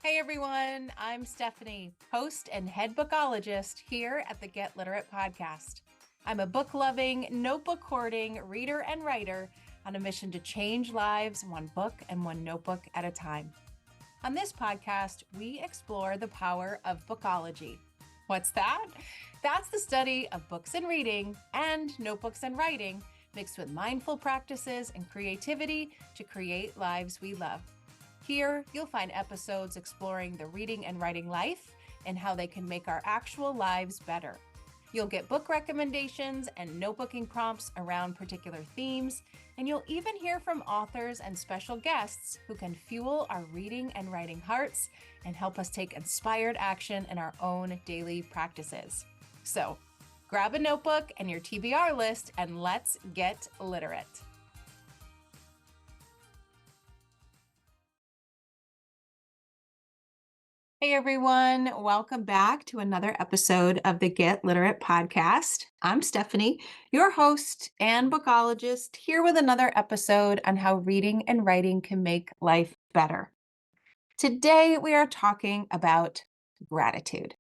Hey everyone, I'm Stephanie, host and head bookologist here at the Get Literate podcast. I'm a book loving, notebook hoarding reader and writer on a mission to change lives one book and one notebook at a time. On this podcast, we explore the power of bookology. What's that? That's the study of books and reading and notebooks and writing mixed with mindful practices and creativity to create lives we love. Here, you'll find episodes exploring the reading and writing life and how they can make our actual lives better. You'll get book recommendations and notebooking prompts around particular themes, and you'll even hear from authors and special guests who can fuel our reading and writing hearts and help us take inspired action in our own daily practices. So, grab a notebook and your TBR list, and let's get literate. Hey everyone, welcome back to another episode of the Get Literate podcast. I'm Stephanie, your host and bookologist, here with another episode on how reading and writing can make life better. Today we are talking about gratitude.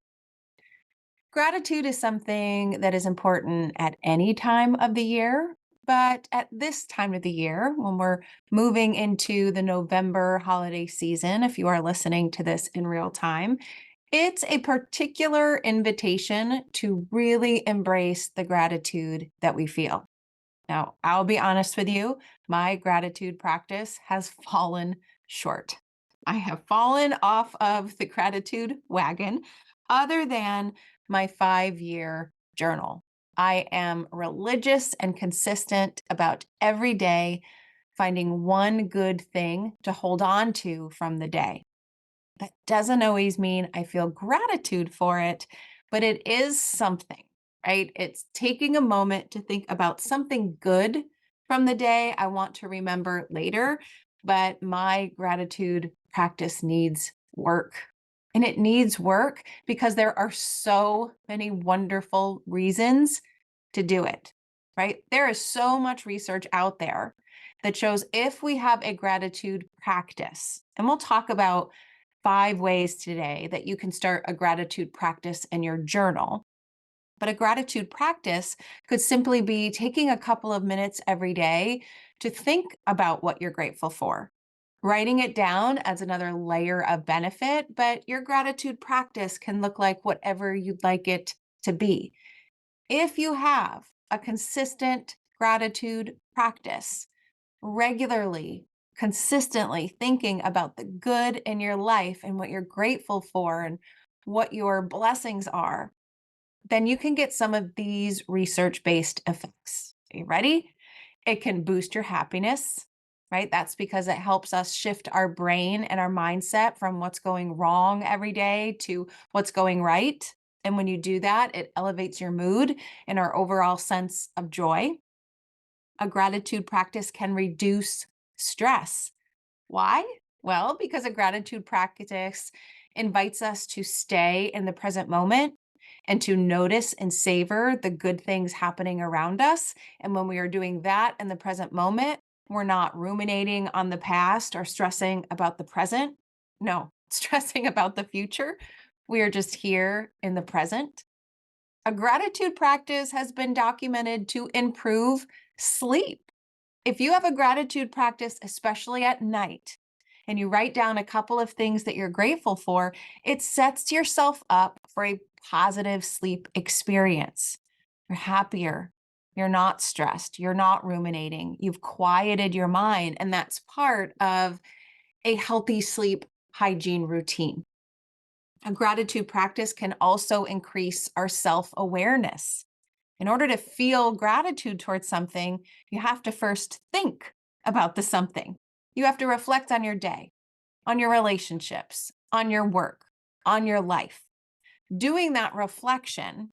Gratitude is something that is important at any time of the year, but at this time of the year, when we're moving into the November holiday season, if you are listening to this in real time, it's a particular invitation to really embrace the gratitude that we feel. Now, I'll be honest with you, my gratitude practice has fallen short. I have fallen off of the gratitude wagon, other than my 5-year journal. I am religious and consistent about every day finding one good thing to hold on to from the day. That doesn't always mean I feel gratitude for it, but it is something, right? It's taking a moment to think about something good from the day I want to remember later, but my gratitude practice needs work. And it needs work because there are so many wonderful reasons to do it, right? There is so much research out there that shows if we have a gratitude practice, and we'll talk about 5 ways today that you can start a gratitude practice in your journal. But a gratitude practice could simply be taking a couple of minutes every day to think about what you're grateful for. Writing it down adds another layer of benefit, but your gratitude practice can look like whatever you'd like it to be. If you have a consistent gratitude practice, regularly, consistently thinking about the good in your life and what you're grateful for and what your blessings are, then you can get some of these research-based effects. Are you ready? It can boost your happiness, right? That's because it helps us shift our brain and our mindset from what's going wrong every day to what's going right. And when you do that, it elevates your mood and our overall sense of joy. A gratitude practice can reduce stress. Why? Well, because a gratitude practice invites us to stay in the present moment and to notice and savor the good things happening around us. And when we are doing that in the present moment, we're not ruminating on the past or stressing about the present. No, stressing about the future. We are just here in the present. A gratitude practice has been documented to improve sleep. If you have a gratitude practice, especially at night, and you write down a couple of things that you're grateful for, it sets yourself up for a positive sleep experience. You're happier. You're not stressed. You're not ruminating. You've quieted your mind. And that's part of a healthy sleep hygiene routine. A gratitude practice can also increase our self awareness. In order to feel gratitude towards something, you have to first think about the something. You have to reflect on your day, on your relationships, on your work, on your life. Doing that reflection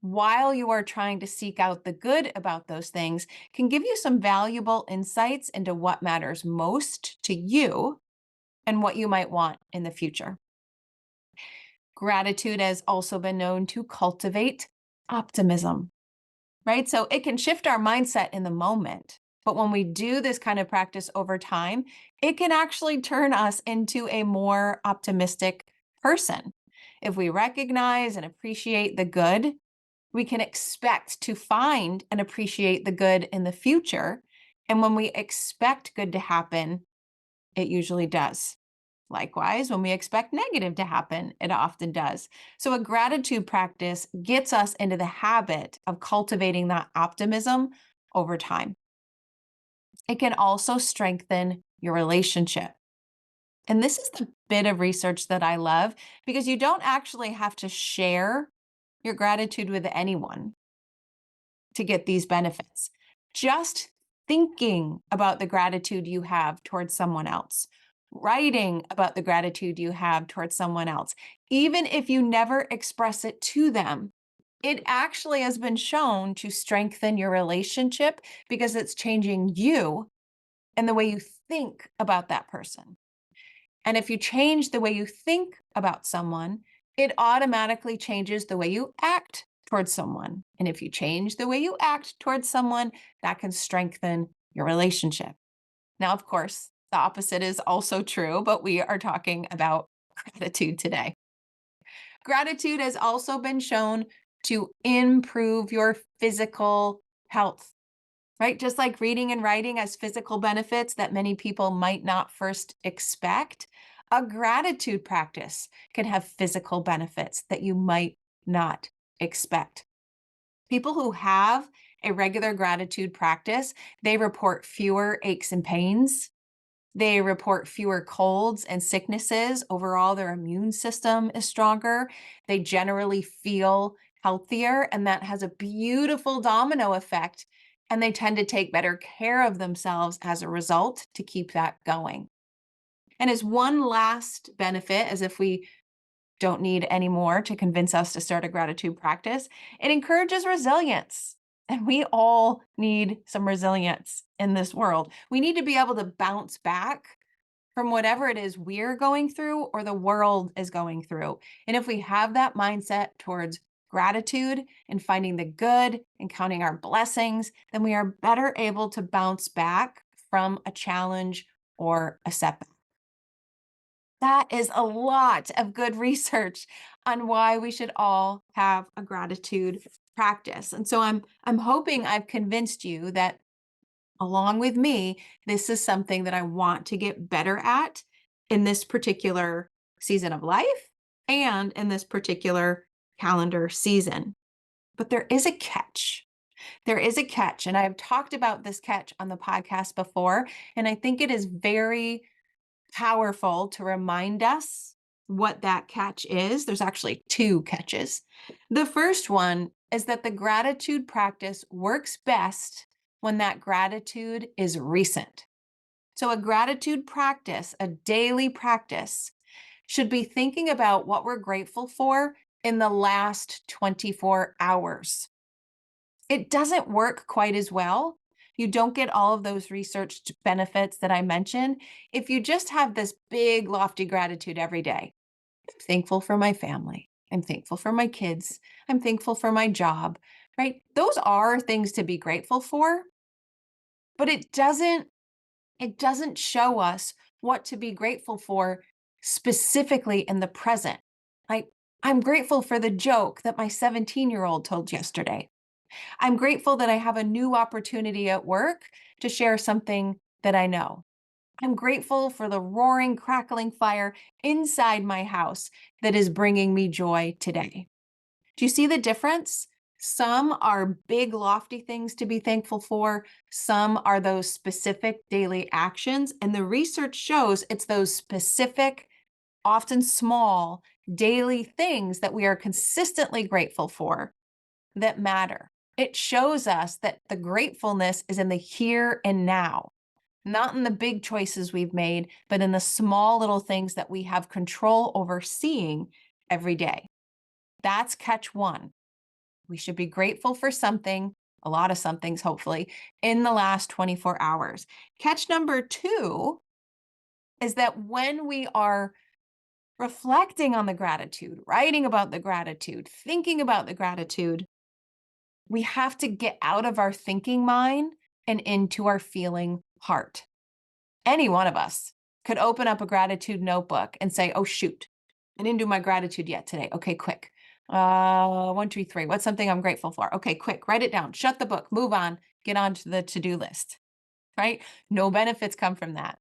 while you are trying to seek out the good about those things can give you some valuable insights into what matters most to you and what you might want in the future. Gratitude has also been known to cultivate optimism, right? So it can shift our mindset in the moment, But when we do this kind of practice over time, it can actually turn us into a more optimistic person. If we recognize and appreciate the good, we can expect to find and appreciate the good in the future. And when we expect good to happen, it usually does. Likewise, when we expect negative to happen, it often does. So, a gratitude practice gets us into the habit of cultivating that optimism over time. It can also strengthen your relationship. And this is the bit of research that I love because you don't actually have to share your gratitude with anyone to get these benefits. Just thinking about the gratitude you have towards someone else, writing about the gratitude you have towards someone else, even if you never express it to them, it actually has been shown to strengthen your relationship because it's changing you and the way you think about that person. And if you change the way you think about someone, it automatically changes the way you act towards someone. And if you change the way you act towards someone, that can strengthen your relationship. Now, of course, the opposite is also true, but we are talking about gratitude today. Gratitude has also been shown to improve your physical health, right? Just like reading and writing has physical benefits that many people might not first expect, a gratitude practice can have physical benefits that you might not expect. People who have a regular gratitude practice, they report fewer aches and pains. They report fewer colds and sicknesses. Overall, their immune system is stronger. They generally feel healthier, and that has a beautiful domino effect. And they tend to take better care of themselves as a result to keep that going. And as one last benefit, as if we don't need any more to convince us to start a gratitude practice, it encourages resilience. And we all need some resilience in this world. We need to be able to bounce back from whatever it is we're going through or the world is going through. And if we have that mindset towards gratitude and finding the good and counting our blessings, then we are better able to bounce back from a challenge or a setback. That is a lot of good research on why we should all have a gratitude practice. And so I'm hoping I've convinced you that along with me, this is something that I want to get better at in this particular season of life and in this particular calendar season. But there is a catch. There is a catch. And I've talked about this catch on the podcast before. And I think it is very powerful to remind us what that catch is. There's actually two catches. The first one is that the gratitude practice works best when that gratitude is recent. So, a gratitude practice, a daily practice, should be thinking about what we're grateful for in the last 24 hours. It doesn't work quite as well. You don't get all of those researched benefits that I mentioned if you just have this big, lofty gratitude every day. I'm thankful for my family. I'm thankful for my kids. I'm thankful for my job, right? Those are things to be grateful for, but it doesn't show us what to be grateful for specifically in the present. Like, I'm grateful for the joke that my 17-year-old told yesterday. I'm grateful that I have a new opportunity at work to share something that I know. I'm grateful for the roaring, crackling fire inside my house that is bringing me joy today. Do you see the difference? Some are big, lofty things to be thankful for. Some are those specific daily actions. And the research shows it's those specific, often small, daily things that we are consistently grateful for that matter. It shows us that the gratefulness is in the here and now, not in the big choices we've made, but in the small little things that we have control over seeing every day. That's catch one. We should be grateful for something, a lot of somethings, hopefully, in the last 24 hours. Catch number two is that when we are reflecting on the gratitude, writing about the gratitude, thinking about the gratitude, we have to get out of our thinking mind and into our feeling heart. Any one of us could open up a gratitude notebook and say, oh, shoot, I didn't do my gratitude yet today. Okay, quick. 1, 2, 3. What's something I'm grateful for? Okay, quick, write it down. Shut the book, move on, get on to the to-do list, right? No benefits come from that.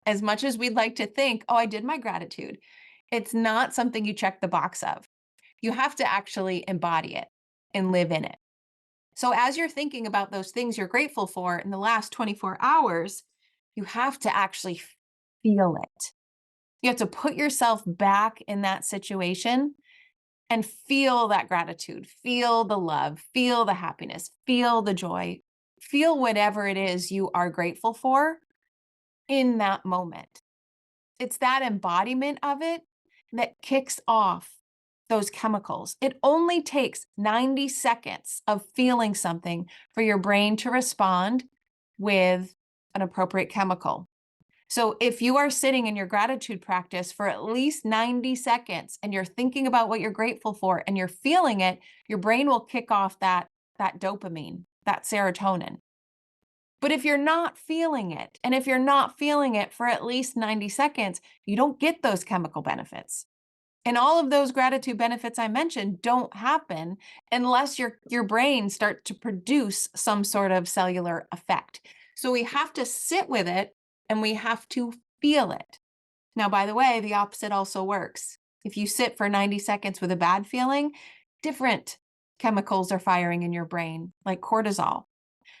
As much as we'd like to think, oh, I did my gratitude, it's not something you check the box of. You have to actually embody it and live in it. So as you're thinking about those things you're grateful for in the last 24 hours, you have to actually feel it. You have to put yourself back in that situation and feel that gratitude, feel the love, feel the happiness, feel the joy, feel whatever it is you are grateful for in that moment. It's that embodiment of it that kicks off those chemicals. It only takes 90 seconds of feeling something for your brain to respond with an appropriate chemical. So if you are sitting in your gratitude practice for at least 90 seconds and you're thinking about what you're grateful for and you're feeling it, your brain will kick off that dopamine, that serotonin. But if you're not feeling it, and if you're not feeling it for at least 90 seconds, you don't get those chemical benefits. And all of those gratitude benefits I mentioned don't happen unless your brain starts to produce some sort of cellular effect. So we have to sit with it and we have to feel it. Now, by the way, the opposite also works. If you sit for 90 seconds with a bad feeling, different chemicals are firing in your brain, like cortisol.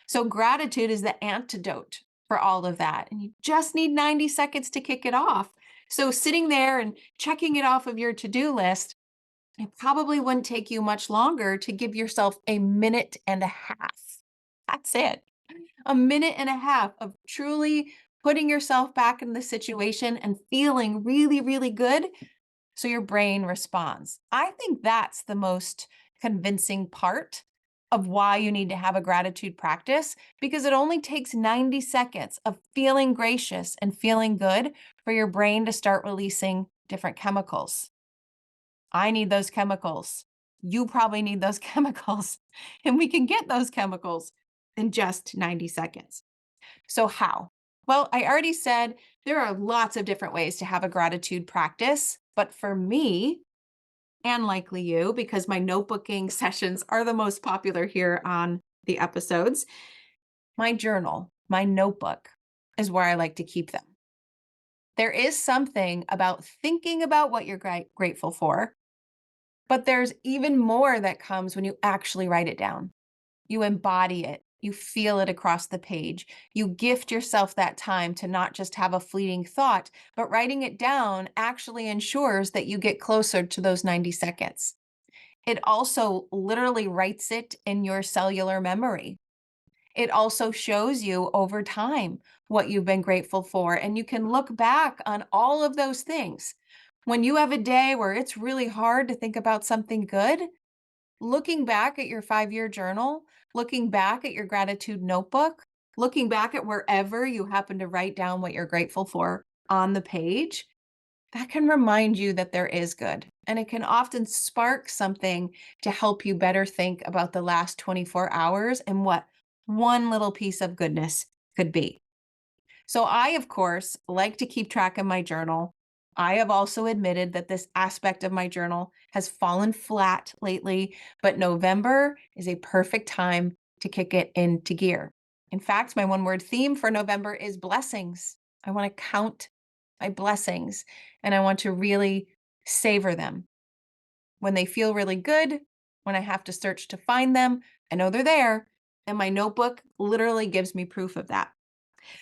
So gratitude is the antidote for all of that. And you just need 90 seconds to kick it off. So sitting there and checking it off of your to-do list, it probably wouldn't take you much longer to give yourself a minute and a half. That's it. A minute and a half of truly putting yourself back in the situation and feeling really, really good so your brain responds. I think that's the most convincing part of why you need to have a gratitude practice, because it only takes 90 seconds of feeling gracious and feeling good for your brain to start releasing different chemicals. I need those chemicals. You probably need those chemicals, and we can get those chemicals in just 90 seconds. So, how? Well, I already said there are lots of different ways to have a gratitude practice, but for me, and likely you, because my notebooking sessions are the most popular here on the episodes, my journal, my notebook is where I like to keep them. There is something about thinking about what you're grateful for, but there's even more that comes when you actually write it down. You embody it. You feel it across the page. You gift yourself that time to not just have a fleeting thought, but writing it down actually ensures that you get closer to those 90 seconds. It also literally writes it in your cellular memory. It also shows you over time what you've been grateful for, and you can look back on all of those things. When you have a day where it's really hard to think about something good, looking back at your 5-year journal, looking back at your gratitude notebook, looking back at wherever you happen to write down what you're grateful for on the page, that can remind you that there is good. And it can often spark something to help you better think about the last 24 hours and what one little piece of goodness could be. So I, of course, like to keep track of my journal. I have also admitted that this aspect of my journal has fallen flat lately, but November is a perfect time to kick it into gear. In fact, my one word theme for November is blessings. I want to count my blessings and I want to really savor them. When they feel really good, when I have to search to find them, I know they're there. And my notebook literally gives me proof of that.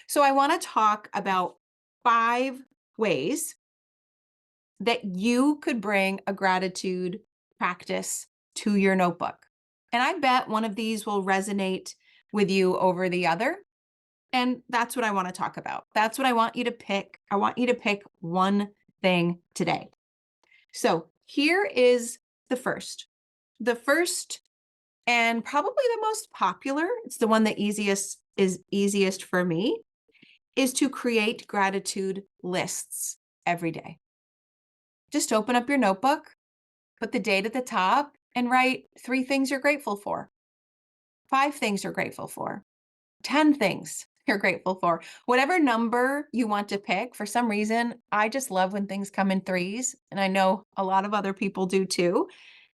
So I want to talk about 5 ways that you could bring a gratitude practice to your notebook. And I bet one of these will resonate with you over the other. And that's what I want to talk about. That's what I want you to pick. I want you to pick one thing today. So here is the first. The first and probably the most popular, it's the one that is easiest for me, is to create gratitude lists every day. Just open up your notebook, put the date at the top, and write 3 things you're grateful for, 5 things you're grateful for. 10 things you're grateful for. Whatever number you want to pick, for some reason, I just love when things come in threes, and I know a lot of other people do too.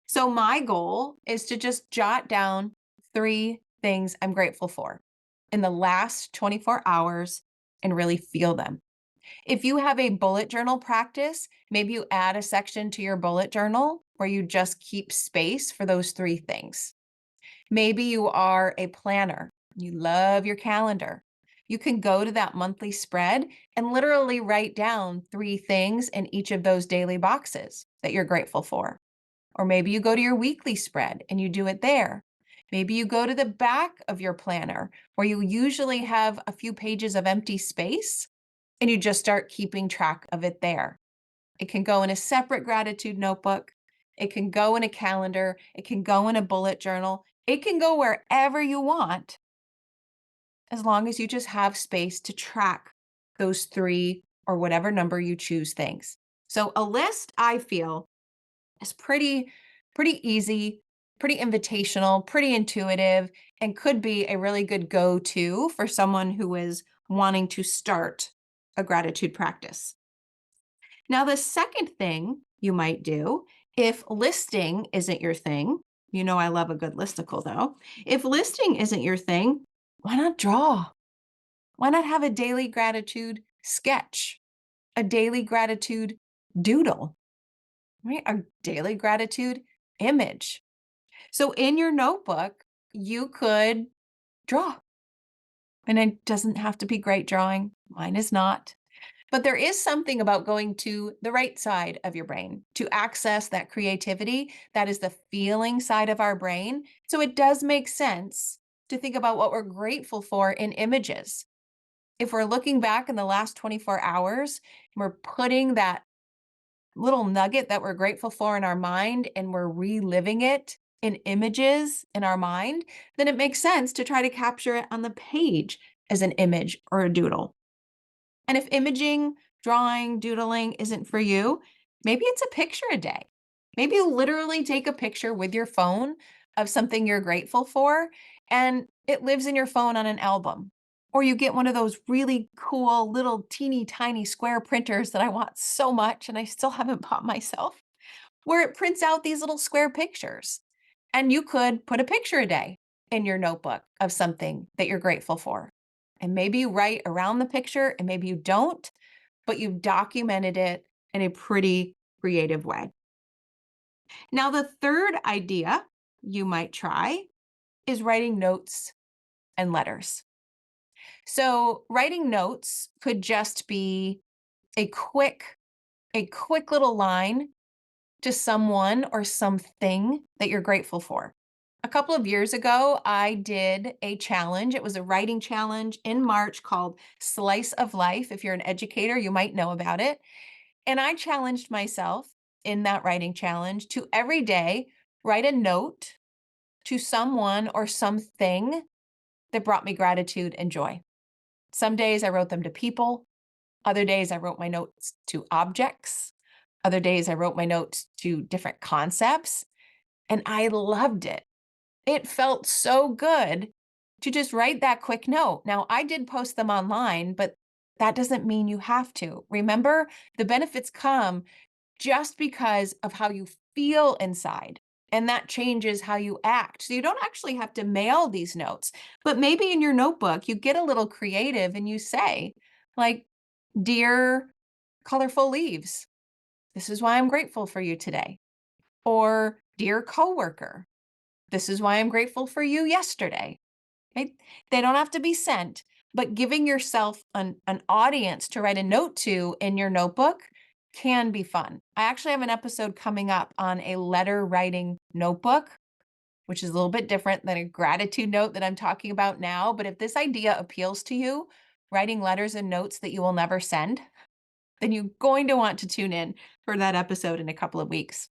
So my goal is to just jot down 3 things I'm grateful for in the last 24 hours and really feel them. If you have a bullet journal practice, maybe you add a section to your bullet journal where you just keep space for those 3 things. Maybe you are a planner, you love your calendar. You can go to that monthly spread and literally write down 3 things in each of those daily boxes that you're grateful for. Or maybe you go to your weekly spread and you do it there. Maybe you go to the back of your planner where you usually have a few pages of empty space and you just start keeping track of it there. It can go in a separate gratitude notebook. It can go in a calendar. It can go in a bullet journal. It can go wherever you want, as long as you just have space to track those 3 or whatever number you choose things. So a list, I feel, is pretty easy, pretty invitational, pretty intuitive, and could be a really good go-to for someone who is wanting to start a gratitude practice. Now, the second thing you might do, if listing isn't your thing, you know I love a good listicle though. If listing isn't your thing, why not draw? Why not have a daily gratitude sketch, a daily gratitude doodle, right? A daily gratitude image. So in your notebook, you could draw. And it doesn't have to be great drawing. Mine is not. But there is something about going to the right side of your brain to access that creativity. That is the feeling side of our brain. So it does make sense to think about what we're grateful for in images. If we're looking back in the last 24 hours, and we're putting that little nugget that we're grateful for in our mind and we're reliving it in images in our mind, then it makes sense to try to capture it on the page as an image or a doodle. And if imaging, drawing, doodling isn't for you, maybe it's a picture a day. Maybe you literally take a picture with your phone of something you're grateful for, and it lives in your phone on an album. Or you get one of those really cool little teeny tiny square printers that I want so much and I still haven't bought myself, where it prints out these little square pictures. And you could put a picture a day in your notebook of something that you're grateful for. And maybe you write around the picture and maybe you don't, but you've documented it in a pretty creative way. Now, the third idea you might try is writing notes and letters. So, writing notes could just be a quick a quick little line to someone or something that you're grateful for. A couple of years ago, I did a challenge. It was a writing challenge in March called Slice of Life. If you're an educator, you might know about it. And I challenged myself in that writing challenge to every day write a note to someone or something that brought me gratitude and joy. Some days I wrote them to people. Other days I wrote my notes to objects. Other days I wrote my notes to different concepts. And I loved it. It felt so good to just write that quick note. Now, I did post them online, but that doesn't mean you have to. Remember, the benefits come just because of how you feel inside. And that changes how you act. So you don't actually have to mail these notes, but maybe in your notebook, you get a little creative and you say, like, Dear colorful leaves, this is why I'm grateful for you today. Or, Dear coworker, this is why I'm grateful for you yesterday. Right? They don't have to be sent, but giving yourself an audience to write a note to in your notebook can be fun. I actually have an episode coming up on a letter writing notebook, which is a little bit different than a gratitude note that I'm talking about now. But if this idea appeals to you, writing letters and notes that you will never send, then you're going to want to tune in for that episode in a couple of weeks.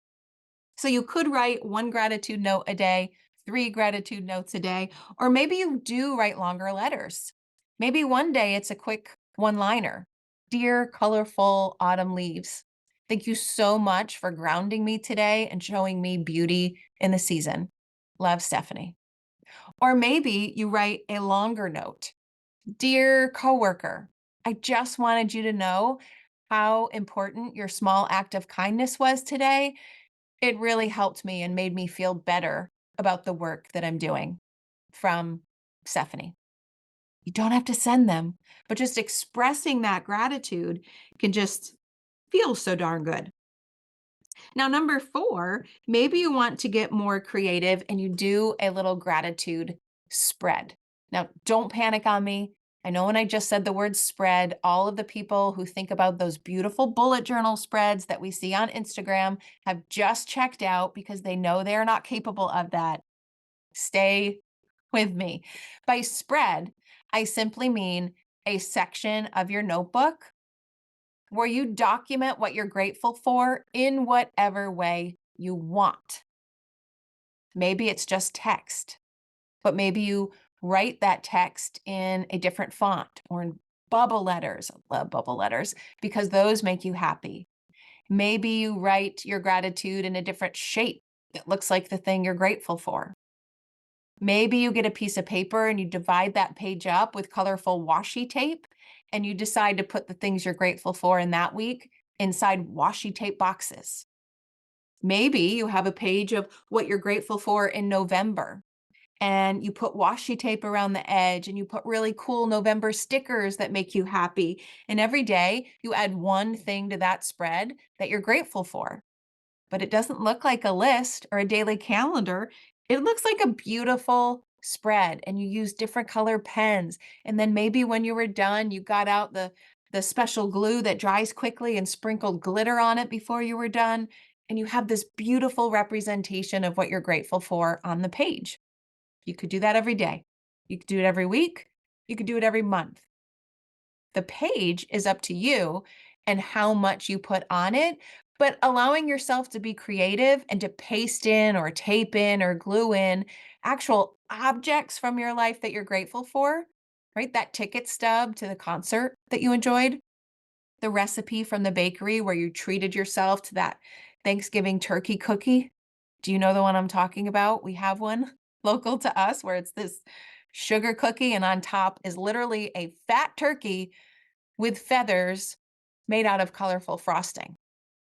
So you could write 1 gratitude note a day, 3 gratitude notes a day, or maybe you do write longer letters. Maybe one day it's a quick one-liner. Dear colorful autumn leaves, thank you so much for grounding me today and showing me beauty in the season. Love, Stephanie. Or maybe you write a longer note. Dear coworker, I just wanted you to know how important your small act of kindness was today. It really helped me and made me feel better about the work that I'm doing. From Stephanie. You don't have to send them, but just expressing that gratitude can just feel so darn good. Now, number four, maybe you want to get more creative and you do a little gratitude spread. Now, don't panic on me. I know when I just said the word spread, all of the people who think about those beautiful bullet journal spreads that we see on Instagram have just checked out because they know they are not capable of that. Stay with me. By spread, I simply mean a section of your notebook where you document what you're grateful for in whatever way you want. Maybe it's just text, but maybe you write that text in a different font or in bubble letters. I love bubble letters because those make you happy. Maybe you write your gratitude in a different shape that looks like the thing you're grateful for. Maybe you get a piece of paper and you divide that page up with colorful washi tape, and you decide to put the things you're grateful for in that week inside washi tape boxes. Maybe you have a page of what you're grateful for in November, and you put washi tape around the edge, and you put really cool November stickers that make you happy. And every day you add one thing to that spread that you're grateful for. But it doesn't look like a list or a daily calendar. It looks like a beautiful spread, and you use different color pens. And then maybe when you were done, you got out the special glue that dries quickly and sprinkled glitter on it before you were done. And you have this beautiful representation of what you're grateful for on the page. You could do that every day. You could do it every week. You could do it every month. The page is up to you and how much you put on it, but allowing yourself to be creative and to paste in or tape in or glue in actual objects from your life that you're grateful for, right? That ticket stub to the concert that you enjoyed, the recipe from the bakery where you treated yourself to that Thanksgiving turkey cookie. Do you know the one I'm talking about? We have one local to us where it's this sugar cookie, and on top is literally a fat turkey with feathers made out of colorful frosting.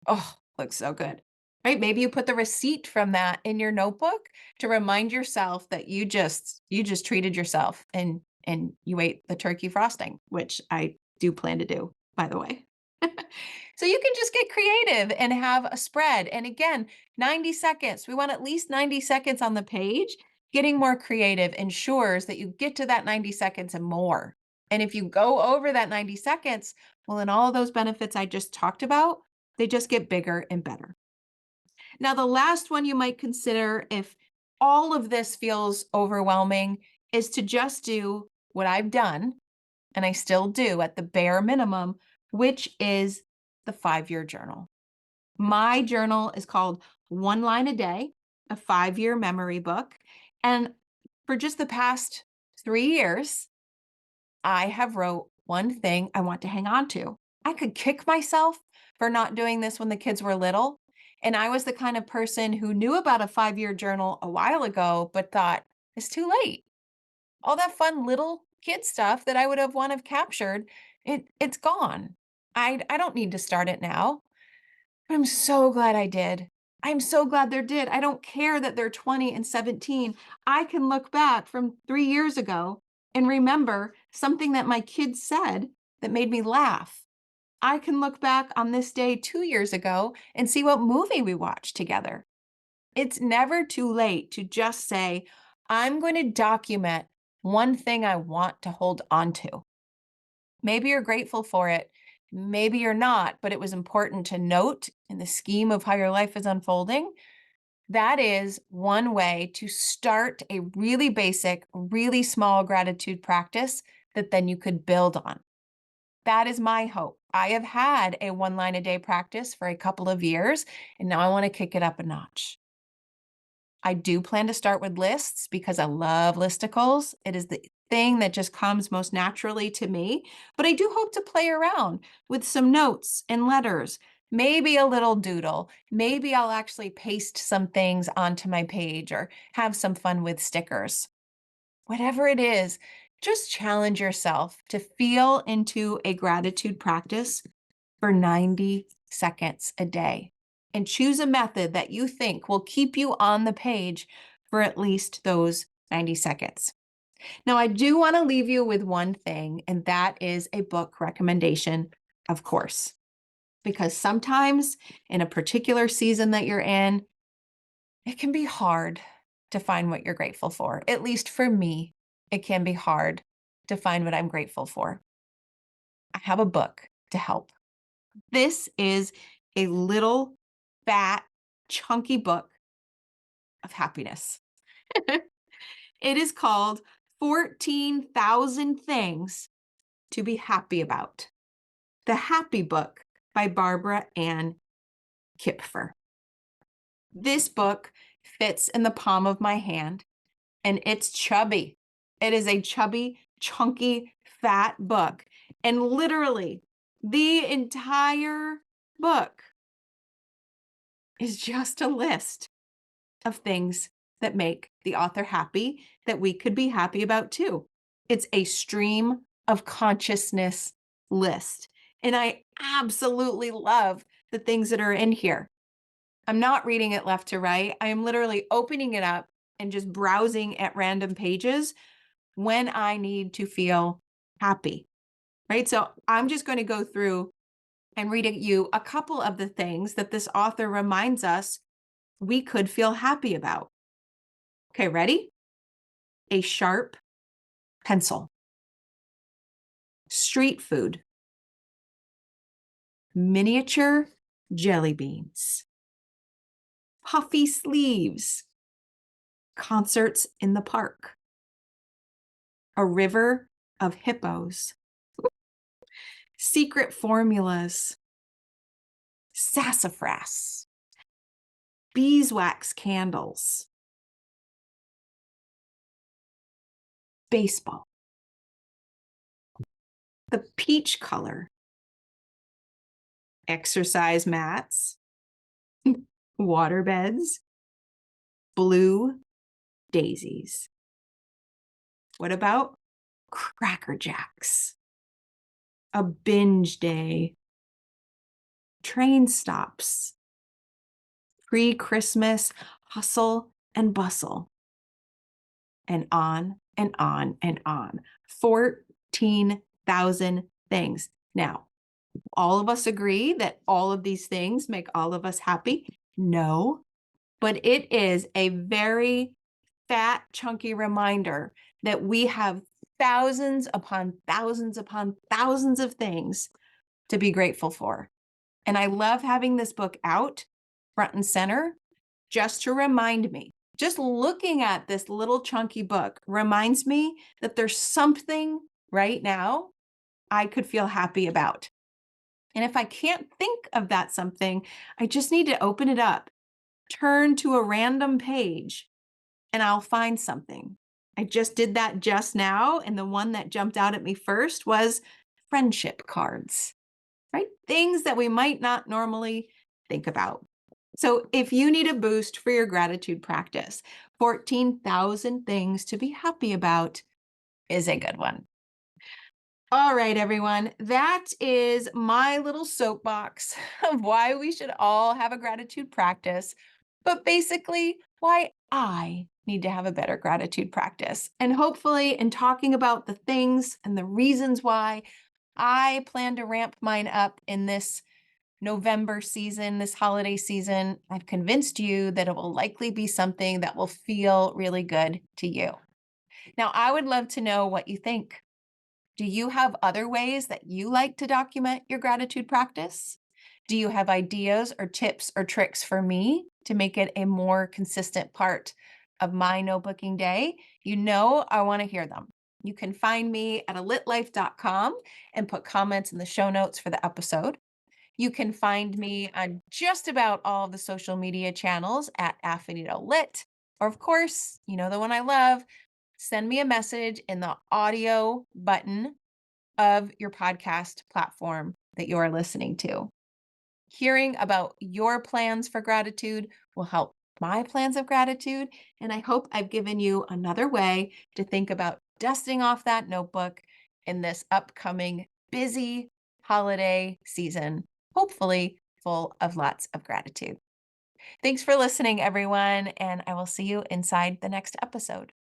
Oh, looks so good. Right? Maybe you put the receipt from that in your notebook to remind yourself that you just treated yourself and you ate the turkey frosting, which I do plan to do, by the way. So you can just get creative and have a spread. And again, 90 seconds. We want at least 90 seconds on the page. Getting more creative ensures that you get to that 90 seconds and more. And if you go over that 90 seconds, well, then all of those benefits I just talked about, they just get bigger and better. Now, the last one you might consider if all of this feels overwhelming is to just do what I've done, and I still do at the bare minimum, which is the 5-year journal. My journal is called One Line a Day, a 5-year memory book. And for just the past 3 years, I have wrote one thing I want to hang on to. I could kick myself for not doing this when the kids were little. And I was the kind of person who knew about a 5-year journal a while ago, but thought it's too late. All that fun little kid stuff that I would have captured, it's gone. I don't need to start it now. But I'm so glad I did. I'm so glad there did. I don't care that they're 20 and 17. I can look back from 3 years ago and remember something that my kids said that made me laugh. I can look back on this day 2 years ago and see what movie we watched together. It's never too late to just say, I'm going to document one thing I want to hold on to. Maybe you're grateful for it. Maybe you're not, but it was important to note in the scheme of how your life is unfolding. That is one way to start a really basic, really small gratitude practice that then you could build on. That is my hope. I have had a 1 line a day practice for a couple of years, and now I want to kick it up a notch. I do plan to start with lists because I love listicles. It is the thing that just comes most naturally to me. But I do hope to play around with some notes and letters, maybe a little doodle. Maybe I'll actually paste some things onto my page or have some fun with stickers. whatever it is, just challenge yourself to feel into a gratitude practice for 90 seconds a day and choose a method that you think will keep you on the page for at least those 90 seconds. Now, I do want to leave you with one thing, and that is a book recommendation, of course, because sometimes in a particular season that you're in, it can be hard to find what you're grateful for. At least for me, it can be hard to find what I'm grateful for. I have a book to help. This is a little fat, chunky book of happiness. It is called 14,000 Things to Be Happy About. The Happy Book by Barbara Ann Kipfer. This book fits in the palm of my hand and it's chubby. It is a chubby, chunky, fat book. And literally, the entire book is just a list of things that make the author happy that we could be happy about too. It's a stream of consciousness list. And I absolutely love the things that are in here. I'm not reading it left to right. I am literally opening it up and just browsing at random pages when I need to feel happy, right? So I'm just going to go through and read you a couple of the things that this author reminds us we could feel happy about. Okay, ready? A sharp pencil, street food, miniature jelly beans, puffy sleeves, concerts in the park, a river of hippos, secret formulas, sassafras, beeswax candles, baseball, the peach color, exercise mats, water beds, blue daisies. What about Cracker Jacks? A binge day, train stops, pre-Christmas hustle and bustle, and on and on and on. 14,000 things. Now, all of us agree that all of these things make all of us happy? No, but it is a very fat, chunky reminder that we have thousands upon thousands upon thousands of things to be grateful for. And I love having this book out front and center just to remind me. Just looking at this little chunky book reminds me that there's something right now I could feel happy about. And if I can't think of that something, I just need to open it up, turn to a random page, and I'll find something. I just did that just now, and the one that jumped out at me first was friendship cards, right? Things that we might not normally think about. So if you need a boost for your gratitude practice, 14,000 Things to Be Happy About is a good one. All right, everyone, that is my little soapbox of why we should all have a gratitude practice, but basically why I need to have a better gratitude practice. And hopefully in talking about the things and the reasons why I plan to ramp mine up in this November season, this holiday season, I've convinced you that it will likely be something that will feel really good to you. Now, I would love to know what you think. Do you have other ways that you like to document your gratitude practice? Do you have ideas or tips or tricks for me to make it a more consistent part of my notebooking day? You know, I want to hear them. You can find me at alitlife.com and put comments in the show notes for the episode. You can find me on just about all of the social media channels at Affinito Lit. Or of course, you know the one I love, send me a message in the audio button of your podcast platform that you are listening to. Hearing about your plans for gratitude will help my plans of gratitude, and I hope I've given you another way to think about dusting off that notebook in this upcoming busy holiday season, hopefully full of lots of gratitude. Thanks for listening, everyone, and I will see you inside the next episode.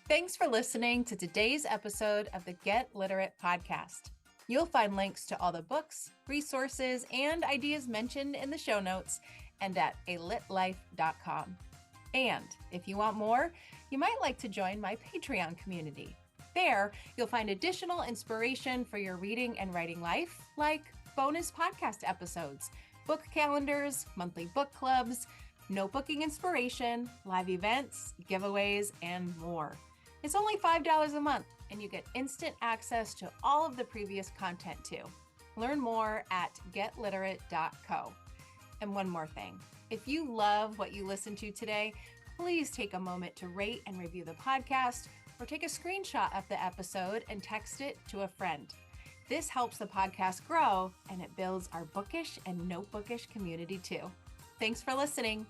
Thanks for listening to today's episode of the Get Literate podcast. You'll find links to all the books, resources, and ideas mentioned in the show notes and at alitlife.com. And if you want more, you might like to join my Patreon community. There, you'll find additional inspiration for your reading and writing life, like bonus podcast episodes, book calendars, monthly book clubs, notebooking inspiration, live events, giveaways, and more. It's only $5 a month, and you get instant access to all of the previous content too. Learn more at getliterate.co. And one more thing, if you love what you listened to today, please take a moment to rate and review the podcast, or take a screenshot of the episode and text it to a friend. This helps the podcast grow, and it builds our bookish and notebookish community too. Thanks for listening.